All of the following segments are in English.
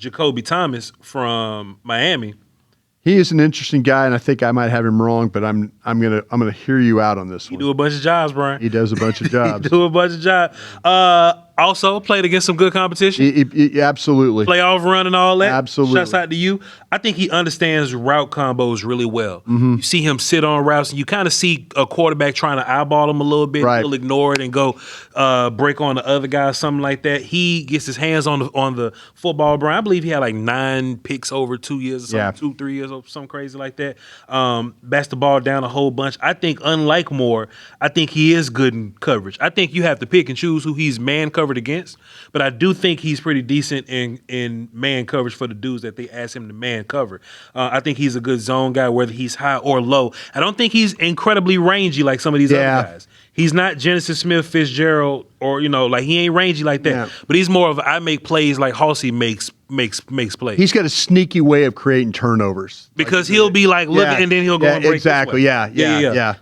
Jakobe Thomas from Miami. He is an interesting guy, and I think I might have him wrong, but I'm gonna hear you out on this one. He do a bunch of jobs, Brian. He does a bunch of jobs. He do a bunch of jobs. Also played against some good competition. He absolutely. Playoff run and all that. Absolutely. Shouts out to you. I think he understands route combos really well. You see him sit on routes, and you kind of see a quarterback trying to eyeball him a little bit. Right. He'll ignore it and go break on the other guy, something like that. He gets his hands on the football, Brian. I believe he had like 9 picks over 2 years or something, 2-3 years or something crazy like that. Bats the ball down a whole bunch. I think, unlike Moore, I think he is good in coverage. I think you have to pick and choose who he's man covered against, but I do think he's pretty decent in man coverage for the dudes that they ask him to man cover. I think he's a good zone guy, whether he's high or low. I don't think he's incredibly rangy like some of these other guys. He's not Genesis Smith, Fitzgerald, or like he ain't rangy like that. Yeah. But he's more of I make plays like Halsey makes plays. He's got a sneaky way of creating turnovers Because he'll be like looking and then he'll go and break exactly. This way. Yeah.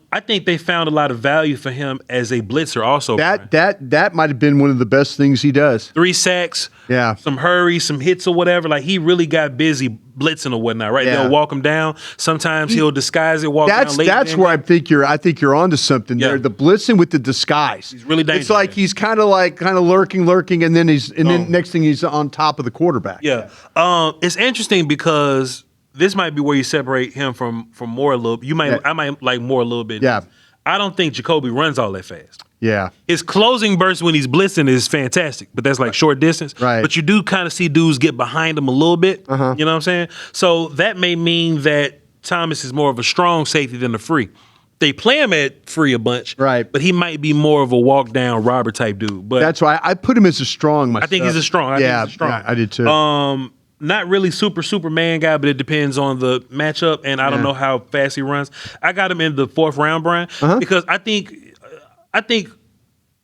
I think they found a lot of value for him as a blitzer also. That might have been one of the best things he does. 3 sacks, some hurries, some hits or whatever. Like he really got busy blitzing or whatnot, right? They'll walk him down. Sometimes he'll disguise it, walk down late. That's where I think you're onto something there. The blitzing with the disguise. He's really dangerous. It's like he's kind of lurking, and then then next thing he's on top of the quarterback. Yeah. It's interesting because this might be where you separate him from Moore a little. I might like Moore a little bit. Yeah. I don't think Jakobe runs all that fast. Yeah. His closing burst when he's blitzing is fantastic, but that's like short distance. Right. But you do kind of see dudes get behind him a little bit. You know what I'm saying? So that may mean that Thomas is more of a strong safety than a free. They play him at free a bunch, right? But he might be more of a walk down robber type dude. But that's why I put him as a strong myself. I think he's a strong. I did too. Not really Superman guy, but it depends on the matchup, and I don't know how fast he runs. I got him in the 4th round, Brian, because I think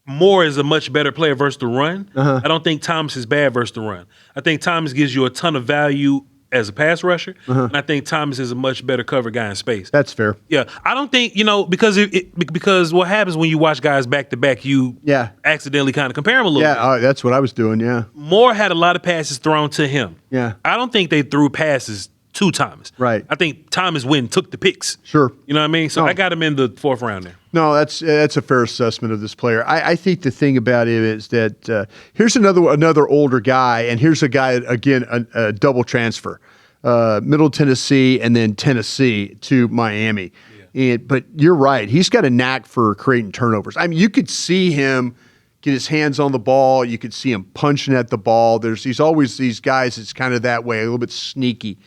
Moore is a much better player versus the run. I don't think Thomas is bad versus the run. I think Thomas gives you a ton of value as a pass rusher, and I think Thomas is a much better cover guy in space. That's fair. Yeah, I don't think because what happens when you watch guys back to back, you accidentally kind of compare them a little bit. Yeah, that's what I was doing. Yeah, Moore had a lot of passes thrown to him. Yeah, I don't think they threw passes to Thomas. Right. I think Thomas went and took the picks. Sure. You know what I mean? So I got him in the 4th round there. No, that's a fair assessment of this player. I think the thing about it is that here's another older guy, and here's a guy again a double transfer. Middle Tennessee and then Tennessee to Miami. But you're right. He's got a knack for creating turnovers. I mean, you could see him get his hands on the ball. You could see him punching at the ball. He's always these guys that's kind of that way, a little bit sneaky.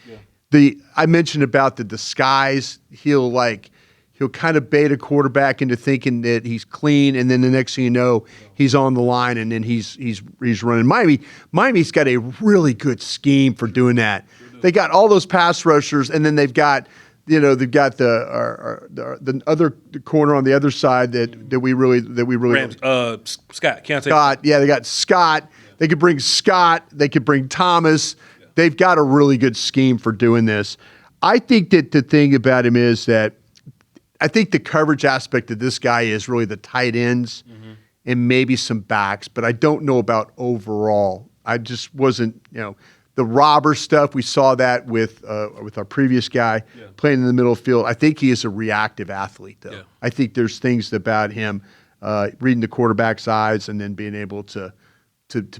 I mentioned about the disguise. He'll kind of bait a quarterback into thinking that he's clean, and then the next thing you know, he's on the line, and then he's running. Miami's got a really good scheme for doing that. They got all those pass rushers, and then they've got the other corner on the other side that we really Scott. Scott, they got Scott. They could bring Scott. They could bring Thomas. They've got a really good scheme for doing this. I think that the thing about him is that I think the coverage aspect of this guy is really the tight ends and maybe some backs, but I don't know about overall. I just wasn't, the robber stuff. We saw that with our previous guy playing in the middle field. I think he is a reactive athlete, though. I think there's things about him reading the quarterback's eyes and then being able to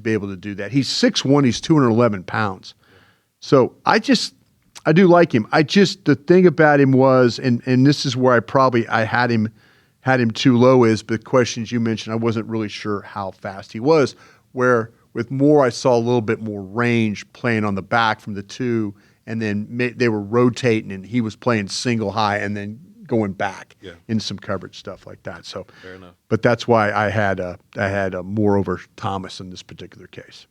be able to do that. He's 6'1", he's 211 pounds. So I do like him. The thing about him was, and this is where I had him too low, is the questions you mentioned. I wasn't really sure how fast he was. Where with Moore, I saw a little bit more range playing on the back from the 2, and then they were rotating, and he was playing single high and then going back in some coverage stuff like that. So, fair enough. But that's why I had Moore over Thomas in this particular case.